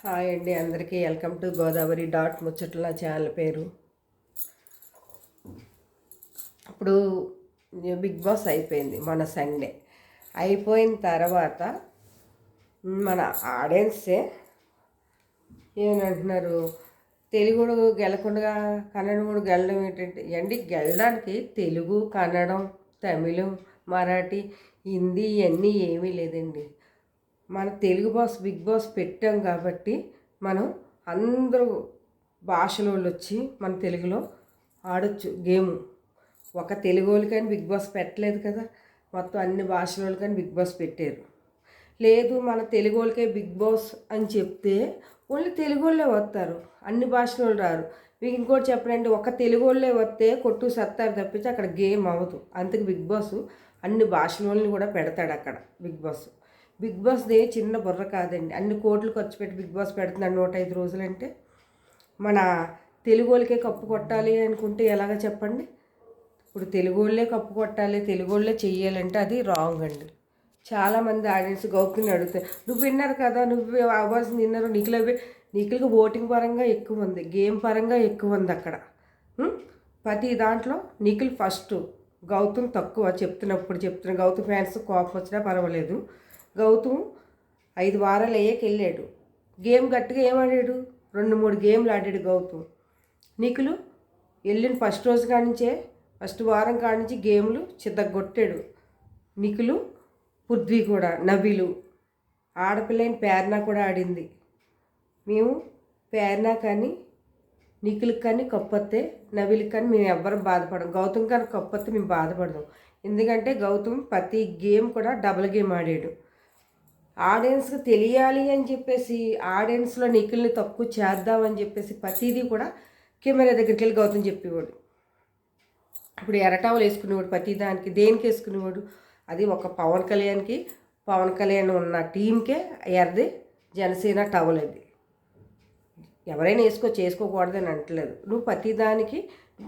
Hi అండి, అందరికీ welcome to Godavari dot ముచ్చట్ల ఛానల్ పేరు. ఇప్పుడు బిగ్ బాస్ అయిపోయింది మన సండే. అయిపోయిన తర్వాత మన ఆడియన్సే ఏమంటున్నారు, తెలుగుడు గెలకుండా కన్నడ కూడా గెలడం ఏంటంటే అండి, గెలడానికి తెలుగు, కన్నడం, తమిళం, మరాఠీ, హిందీ ఇవన్నీ ఏమీ లేదండి. మన తెలుగు బాస్ బిగ్ బాస్ పెట్టాం కాబట్టి మనం అందరూ భాషల వాళ్ళు వచ్చి మన తెలుగులో ఆడొచ్చు గేము. ఒక తెలుగు వాళ్ళకని బిగ్ బాస్ పెట్టలేదు కదా, మొత్తం అన్ని భాషల వాళ్ళకని బిగ్ బాస్ పెట్టారు. లేదు మన తెలుగు వాళ్ళకే బిగ్ బాస్ అని చెప్తే ఓన్లీ తెలుగు వాళ్ళే వస్తారు, అన్ని భాషల వాళ్ళు రారు. మీకు ఇంకోటి చెప్పనండి, ఒక తెలుగు వాళ్ళే వస్తే కొట్టు సత్తారు తప్పించి అక్కడ గేమ్ అవ్వదు. అందుకే బిగ్ బాస్ అన్ని భాషల వాళ్ళని కూడా పెడతాడు అక్కడ. బిగ్ బాస్ది చిన్న బుర్ర కాదండి, అన్ని కోట్లు ఖర్చు పెట్టి బిగ్ బాస్ పెడుతున్నాడు 105 రోజులంటే. మన తెలుగు వాళ్ళకే కప్పు కొట్టాలి అనుకుంటే ఎలాగ చెప్పండి? ఇప్పుడు తెలుగు వాళ్ళే కప్పు కొట్టాలి, తెలుగు వాళ్ళే చెయ్యాలంటే అది రాంగ్ అండి. చాలామంది ఆడియన్స్ గౌతుని అడుగుతారు, నువ్వు విన్నారు కదా, నువ్వు అవార్డ్స్ విన్నారు, నీకులకి ఓటింగ్ పరంగా ఎక్కువ ఉంది, గేమ్ పరంగా ఎక్కువ ఉంది అక్కడ. ప్రతి దాంట్లో నిఖిల్ ఫస్ట్, గౌతమ్ తక్కువ. చెప్తున్నా గౌతమ్ ఫ్యాన్స్ కోపం వచ్చినా పర్వాలేదు. గౌతమ్ 5 వారాలు అయ్యాక వెళ్ళాడు, గేమ్ గట్టిగా ఏమాడాడు, 2-3 గేమ్లు ఆడాడు గౌతమ్. నిఖిల్ వెళ్ళిన ఫస్ట్ రోజు కానించే, ఫస్ట్ వారం కానించి గేమ్లు చిత్తగొట్టాడు. నిఖిల్, పృథ్వీ కూడా, నవీలు, ఆడపిల్లైన ప్రేరణ కూడా ఆడింది. మేము ప్రేరణ కానీ నిఖిల్కి కానీ కప్పొస్తే, నవీల్కి కానీ మేము ఎవ్వరం బాధపడం. గౌతమ్ కానీ కప్పొస్తే మేము బాధపడదాం. ఎందుకంటే గౌతమ్ ప్రతి గేమ్ కూడా డబుల్ గేమ్ ఆడాడు. ఆడియన్స్కి తెలియాలి అని చెప్పేసి, ఆడియన్స్లో నిఖిల్ని తక్కువ చేద్దామని చెప్పేసి ప్రతిదీ కూడా కెమెరా దగ్గరికి వెళ్ళి గౌతమ్ చెప్పేవాడు. ఇప్పుడు ఎర్రటవలు వేసుకునేవాడు ప్రతిదానికి. దేనికి వేసుకునేవాడు? అది ఒక పవన్ కళ్యాణ్ ఉన్న టీంకే ఎర్రది జనసేన టవల్. అది ఎవరైనా చేసుకోకూడదని అంటలేదు. నువ్వు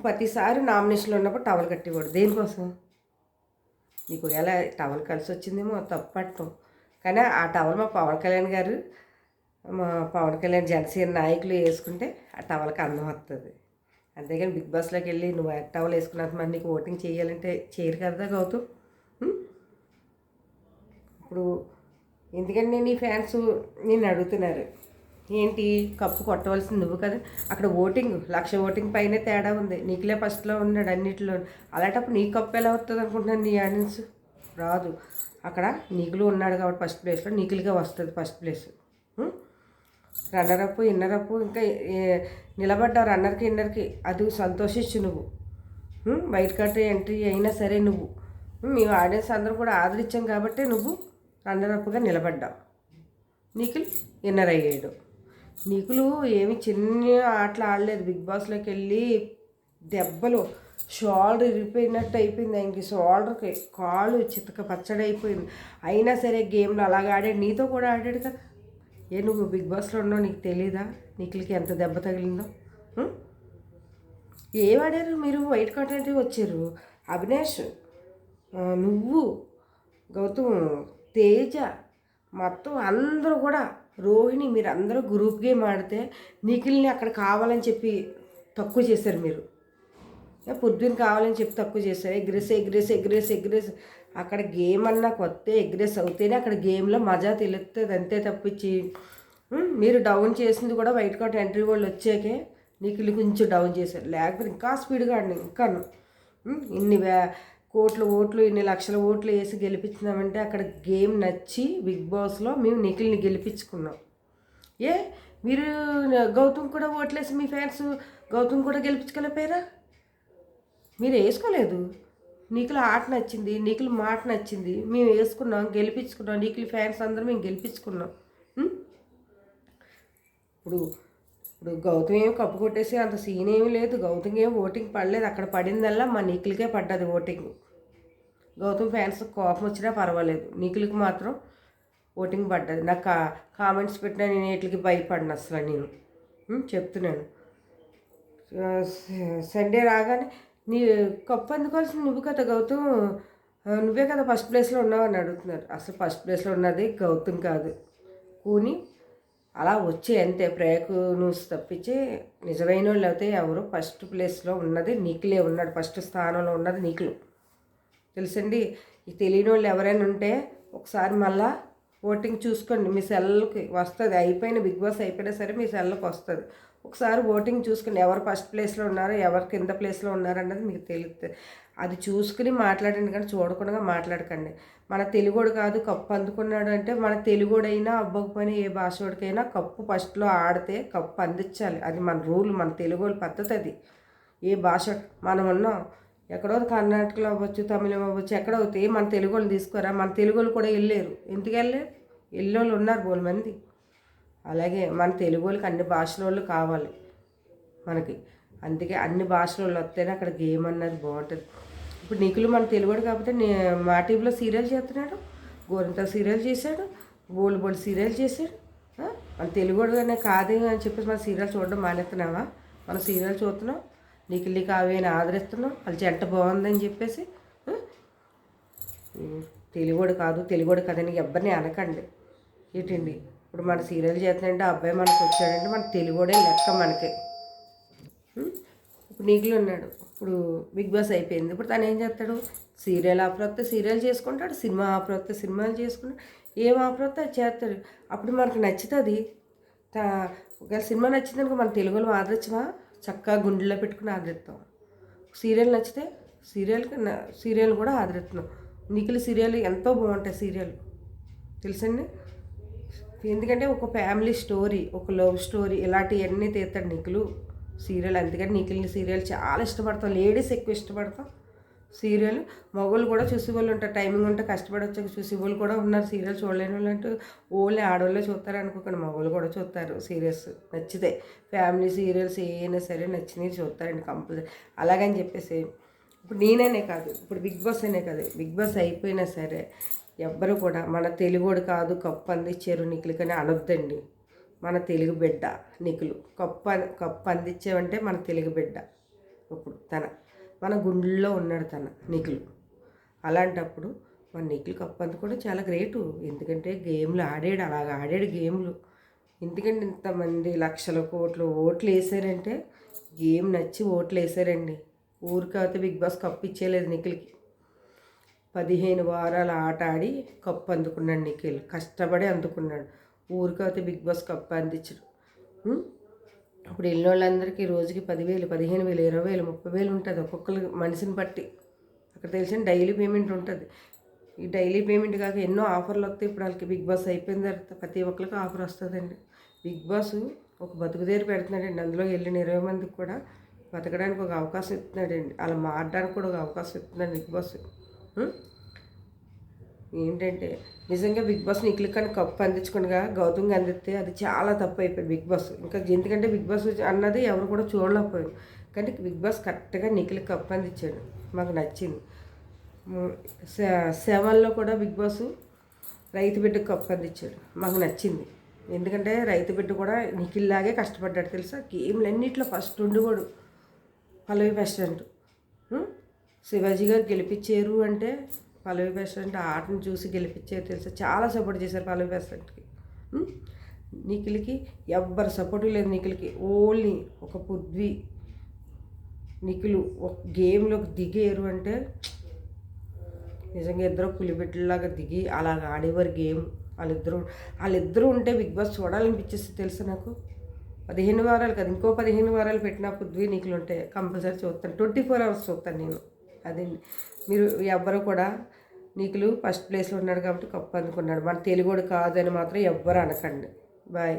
ప్రతిసారి నామినేషన్లో ఉన్నప్పుడు టవల్ కట్టేవాడు. దేనికోసం? నీకు ఎలా టవల్ కలిసి వచ్చిందేమో తప్పట్టం, కానీ ఆ టవల్ మా పవన్ కళ్యాణ్ జనసేన నాయకులు వేసుకుంటే ఆ టవల్కి అందం వస్తుంది. అంతేగాని బిగ్ బాస్లోకి వెళ్ళి నువ్వు టవల్ వేసుకున్నంత మరి నీకు ఓటింగ్ చేయాలంటే చేయరు కదా గౌతమ్. ఇప్పుడు ఎందుకంటే నీ ఫ్యాన్స్ నేను అడుగుతున్నారు, ఏంటి కప్పు కొట్టవలసింది నువ్వు కదా, అక్కడ ఓటింగ్ 1,00,000 ఓటింగ్ పైనే తేడా ఉంది, నీకులే ఫస్ట్లో ఉన్నాడు అన్నింటిలో. అలాంటప్పుడు నీ కప్పు ఎలా వస్తుంది అనుకుంటున్నాను నీ ఆడియన్స్? రాదు. అక్కడ నిఖిల్ ఉన్నాడు కాబట్టి ఫస్ట్ ప్లేస్లో నిఖిల్గా వస్తుంది ఫస్ట్ ప్లేస్. రన్నరప్ ఇన్నరప్ ఇంకా నిలబడ్డావు, రన్నర్కి ఇన్నర్కి, అది సంతోషించు నువ్వు. వైట్ కార్డ్ ఎంట్రీ అయినా సరే నువ్వు, మీ ఆడియన్స్ అందరూ కూడా ఆదరించాం కాబట్టి నువ్వు రన్నరప్గా నిలబడ్డావు. నిఖిల్ ఇన్నర్ అయ్యాడు. నిఖిల్ ఏమి చిన్న ఆటలు ఆడలేదు. బిగ్ బాస్లోకి వెళ్ళి దెబ్బలు, షోల్డర్ ఇరిగిపోయినట్టు అయిపోయింది ఆయనకి. షోల్డర్కి కాలు చితక పచ్చడి అయిపోయింది. అయినా సరే గేమ్లో అలాగ ఆడాడు, నీతో కూడా ఆడాడు కదా. నువ్వు బిగ్ బాస్లో ఉన్నావు, నీకు తెలీదా నిఖిల్కి ఎంత దెబ్బ తగిలిందో? ఏం ఆడారు మీరు? వైట్ కార్డ్ వచ్చారు. అవినాష్, నువ్వు, గౌతమ్, తేజ, మొత్తం అందరూ కూడా, రోహిణి, మీరు అందరూ గ్రూప్ గేమ్ ఆడితే నిఖిల్ని అక్కడ కావాలని చెప్పి తక్కువ చేశారు. మీరు పొద్దున్న కావాలని చెప్పి తక్కువ చేశారు. ఎగ్రెస్ అక్కడ గేమ్ అన్నా కొత్త ఎగ్రెస్ అవుతేనే అక్కడ గేమ్లో మజా తెలుస్తుంది. అంతే తప్పించి మీరు డౌన్ చేసింది కూడా వైట్ కార్డ్ ఎంట్రీ వాళ్ళు వచ్చాకే నిఖిల్ కొంచెం డౌన్ చేశారు. లేకపోతే ఇంకా స్పీడ్గా ఆడినాయి. ఇంకాను ఇన్ని కోట్ల ఓట్లు, ఇన్ని లక్షల ఓట్లు వేసి గెలిపించినామంటే అక్కడ గేమ్ నచ్చి బిగ్ బాస్లో మేము నిఖిల్ని గెలిపించుకున్నాం. మీరు గౌతమ్ కూడా ఓట్లేసి మీ ఫ్యాన్స్ గౌతమ్ కూడా గెలిపించుకోలేకపోయారా? మీరు వేసుకోలేదు. నిఖిల్ ఆట నచ్చింది, నిఖిల్ మాట నచ్చింది, మేము వేసుకున్నాం, గెలిపించుకున్నాం. నిఖిల్ ఫ్యాన్స్ అందరూ మేము గెలిపించుకున్నాం. ఇప్పుడు గౌతమ్ ఏమి కప్పు కొట్టేసి అంత సీన్ ఏమీ లేదు. గౌతమ్ ఏమి ఓటింగ్ పడలేదు. అక్కడ పడిందల్లా మా నిఖిల్కే పడ్డది ఓటింగ్. గౌతమ్ ఫ్యాన్స్ కోపం వచ్చినా పర్వాలేదు, నిఖిల్కి మాత్రం ఓటింగ్ పడ్డది. నాకు కామెంట్స్ పెట్టినా నేను వీటికి భయపడిన అసలు. నేను చెప్తున్నాను, సండే రాగానే నీ కప్పు అందుకోవాల్సింది నువ్వు కదా గౌతమ్, నువ్వే కదా ఫస్ట్ ప్లేస్లో ఉన్నావు అని అడుగుతున్నారు. అసలు ఫస్ట్ ప్లేస్లో ఉన్నది గౌతమ్ కాదు, కూని అలా వచ్చే అంతే బ్రేక్ న్యూస్ తప్పించి నిజమైన వాళ్ళు అయితే ఎవరు ఫస్ట్ ప్లేస్లో ఉన్నది నిఖిలే ఉన్నాడు. ఫస్ట్ స్థానంలో ఉన్నది నిఖిల్ తెలుసండి. ఈ తెలియని వాళ్ళు ఎవరైనా ఉంటే ఒకసారి మళ్ళా ఓటింగ్ చూసుకోండి, మీ సెల్కి వస్తుంది. అయిపోయిన బిగ్ బాస్ అయిపోయినా సరే మీ సెల్కి వస్తుంది. ఒకసారి ఓటింగ్ చూసుకుని ఎవరు ఫస్ట్ ప్లేస్లో ఉన్నారు, ఎవరు కింద ప్లేస్లో ఉన్నారు అన్నది మీకు తెలుస్తుంది. అది చూసుకుని మాట్లాడండి, కానీ చూడకుండా మాట్లాడకండి. మన తెలుగుడు కాదు కప్పు అందుకున్నాడు అంటే మన తెలుగుడైనా అవ్వకపోయినా ఏ భాషోడికైనా కప్పు ఫస్ట్లో ఆడితే కప్పు అందించాలి. అది మన రూల్, మన తెలుగు పద్ధతి. అది ఏ భాష మనం ఉన్నాం ఎక్కడో కర్ణాటకలో అవ్వచ్చు, తమిళం అవ్వచ్చు, ఎక్కడ అవుతాయి మన తెలుగు వాళ్ళు తీసుకోరా. మన తెలుగు వాళ్ళు కూడా వెళ్ళారు. ఎందుకు వెళ్ళారు? వెళ్ళోళ్ళు ఉన్నారు బోలు మంది. అలాగే మన తెలుగు వాళ్ళకి అన్ని భాషల వాళ్ళు కావాలి మనకి. అందుకే అన్ని భాషల వాళ్ళు వస్తేనే అక్కడ గేమ్ అన్నది బాగుంటుంది. ఇప్పుడు నిఖిల్ మన తెలుగుడు కాకపోతే మా టీవీలో సీరియల్ చేస్తున్నాడు, గోరంత సీరియల్ చేశాడు, బోల్ సీరియల్ చేశాడు. మన తెలుగుడుగానే కాదు అని చెప్పేసి మన సీరియల్ చూడడం మానేస్తున్నావా? మన సీరియల్ చూస్తున్నాం, నిఖిల్ కావ్యని ఆదరిస్తున్నాం, వాళ్ళ జంట బాగుందని చెప్పేసి. తెలుగుడు కాదు తెలుగుడు కదని ఎవరిని అనకండి. ఏంటండి ఇప్పుడు మన సీరియల్ చేస్తున్నాడంటే అబ్బాయి మనకు వచ్చాడంటే మన తెలుగుడే లెక్క మనకి. ఇప్పుడు నిఖిల్ ఉన్నాడు, ఇప్పుడు బిగ్ బాస్ అయిపోయింది. ఇప్పుడు తను ఏం చేస్తాడు? సీరియల్ ఆఫర్ వస్తే సీరియల్ చేసుకుంటాడు, సినిమా ఆఫర్ వస్తే సినిమాలు చేసుకుంటాడు, ఏం ఆఫర్ వస్తే అది చేస్తాడు. అప్పుడు మనకు నచ్చుతుంది. ఒకవేళ సినిమా నచ్చిందనుకో మన తెలుగులో ఆదరించమా, చక్కగా గుండెలో పెట్టుకుని ఆదరిస్తాం. సీరియల్ నచ్చితే సీరియల్ కూడా ఆదరిస్తున్నాం. నిఖిల్ సీరియల్ ఎంతో బాగుంటాయి సీరియల్ తెలుసండి. ఎందుకంటే ఒక ఫ్యామిలీ స్టోరీ, ఒక లవ్ స్టోరీ ఇలాంటివన్నీ తీస్తాడు నిఖిల్ సీరియల్. అందుకని నిఖిల్ని సీరియల్ చాలా ఇష్టపడతాం, లేడీస్ ఎక్కువ ఇష్టపడతాం సీరియల్. మగవాళ్ళు కూడా చూసేవాళ్ళు ఉంటారు, టైమింగ్ ఉంటే కష్టపడి వచ్చాక చూసేవాళ్ళు కూడా ఉన్నారు. సీరియల్ చూడలేని వాళ్ళు అంటూ ఓన్లీ ఆడవాళ్ళే చూస్తారు అనుకోకండి, మగవాళ్ళు కూడా చూస్తారు సీరియల్స్ నచ్చితే. ఫ్యామిలీ సీరియల్స్ ఏమైనా సరే నచ్చినవి చూస్తారండి కంపల్సరీ. అలాగని చెప్పేసి ఇప్పుడు నేననే కాదు, ఇప్పుడు బిగ్ బాస్ అనే కాదు, బిగ్ బాస్ అయిపోయినా సరే ఎవ్వరు కూడా మన తెలుగుడు కాదు కప్పు అందించారు నిఖిల్ కానీ అనొద్దండి. మన తెలుగు బిడ్డ నిఖిల్ కప్పు అందించావంటే మన తెలుగు బిడ్డ. ఇప్పుడు మన గుండెల్లో ఉన్నాడు నిఖిల్. అలాంటప్పుడు మన నిఖిల్ కప్పు అందుకోవడం చాలా గ్రేటు. ఎందుకంటే గేమ్లు ఆడాడు, అలాగ ఆడాడు గేమ్లు. ఎందుకంటే ఇంతమంది లక్షల కోట్లు ఓట్లు వేసారంటే గేమ్ నచ్చి ఓట్లు వేసారండి. ఊరికైతే బిగ్ బాస్ కప్పు ఇచ్చేయలేదు నిఖిల్కి. 15 వారాలు ఆట ఆడి కప్పు అందుకున్నాడు నిఖిల్, కష్టపడి అందుకున్నాడు. ఊరికైతే బిగ్ బాస్ కప్పు అందించడు. ఇప్పుడు వెళ్ళిన వాళ్ళందరికీ రోజుకి 10,000, 15,000, 20,000, 30,000 ఉంటుంది ఒక్కొక్కరు మనిషిని బట్టి. అక్కడ తెలిసిన డైలీ పేమెంట్ ఉంటుంది. ఈ డైలీ పేమెంట్ కాక ఎన్నో ఆఫర్లు వస్తాయి. ఇప్పుడు వాళ్ళకి బిగ్ బాస్ అయిపోయిన తర్వాత ప్రతి ఒక్కరికి ఆఫర్ వస్తుందండి. బిగ్ బాస్ ఒక బతుకుదేరు పెడుతున్నాడండి. అందులో వెళ్ళిన 20 మందికి కూడా బతకడానికి ఒక అవకాశం ఇస్తున్నాడండి. అలా మారడానికి కూడా ఒక అవకాశం ఇస్తున్నాడు బిగ్ బాస్. ఏంటంటే నిజంగా బిగ్ బాస్ నిఖిల్ కానీ కప్పు అందించకుండా గౌతమ్కి అందిస్తే అది చాలా తప్పు అయిపోయింది బిగ్ బాస్. ఇంకా ఎందుకంటే బిగ్ బాస్ అన్నది ఎవరు కూడా చూడలేకపోయారు. కానీ బిగ్ బాస్ కరెక్ట్గా నిఖిల్ కప్పు అందించాడు, మాకు నచ్చింది. 7లో కూడా బిగ్ బాస్ రైతు బిడ్డకు కప్పు అందించాడు, మాకు నచ్చింది. ఎందుకంటే రైతు బిడ్డ కూడా నిఖిల్ లాగే కష్టపడ్డాడు తెలుసా. గేమ్లన్నింటిలో ఫస్ట్ ఉండిపోడు. పల్లవి రెస్టారెంట్ శివాజీ గారు గెలిపించారు అంటే పల్లవి రెస్టారెంట్ ఆటను చూసి గెలిపించారు తెలుసా. చాలా సపోర్ట్ చేశారు పల్లవి రెస్టారెంట్కి. నిఖిల్కి ఎవ్వరు సపోర్ట్ లేదు. నిఖిల్కి ఓన్లీ ఒక పృథ్వీ నిఖిల్ ఒక గేమ్లోకి దిగారు అంటే నిజంగా ఇద్దరు పులిబిడ్డలాగా దిగి అలాగ ఆడేవారు గేమ్. వాళ్ళిద్దరూ ఉంటే బిగ్ బాస్ చూడాలనిపించేసి తెలుసు నాకు. 15 వారాలు కదా, ఇంకో 15 వారాలు పెట్టిన పృథ్వీ నిఖిల్ ఉంటే కంపల్సరీ చూస్తాను. 24 hours చూస్తాను నేను. అదే మీరు ఎవ్వరు కూడా నిఖిల్ ఫస్ట్ ప్లేస్లో ఉన్నాడు కాబట్టి కప్పు అందుకున్నాడు, మన తెలుగుడు కాదని మాత్రం ఎవ్వరు అనకండి. బాయ్.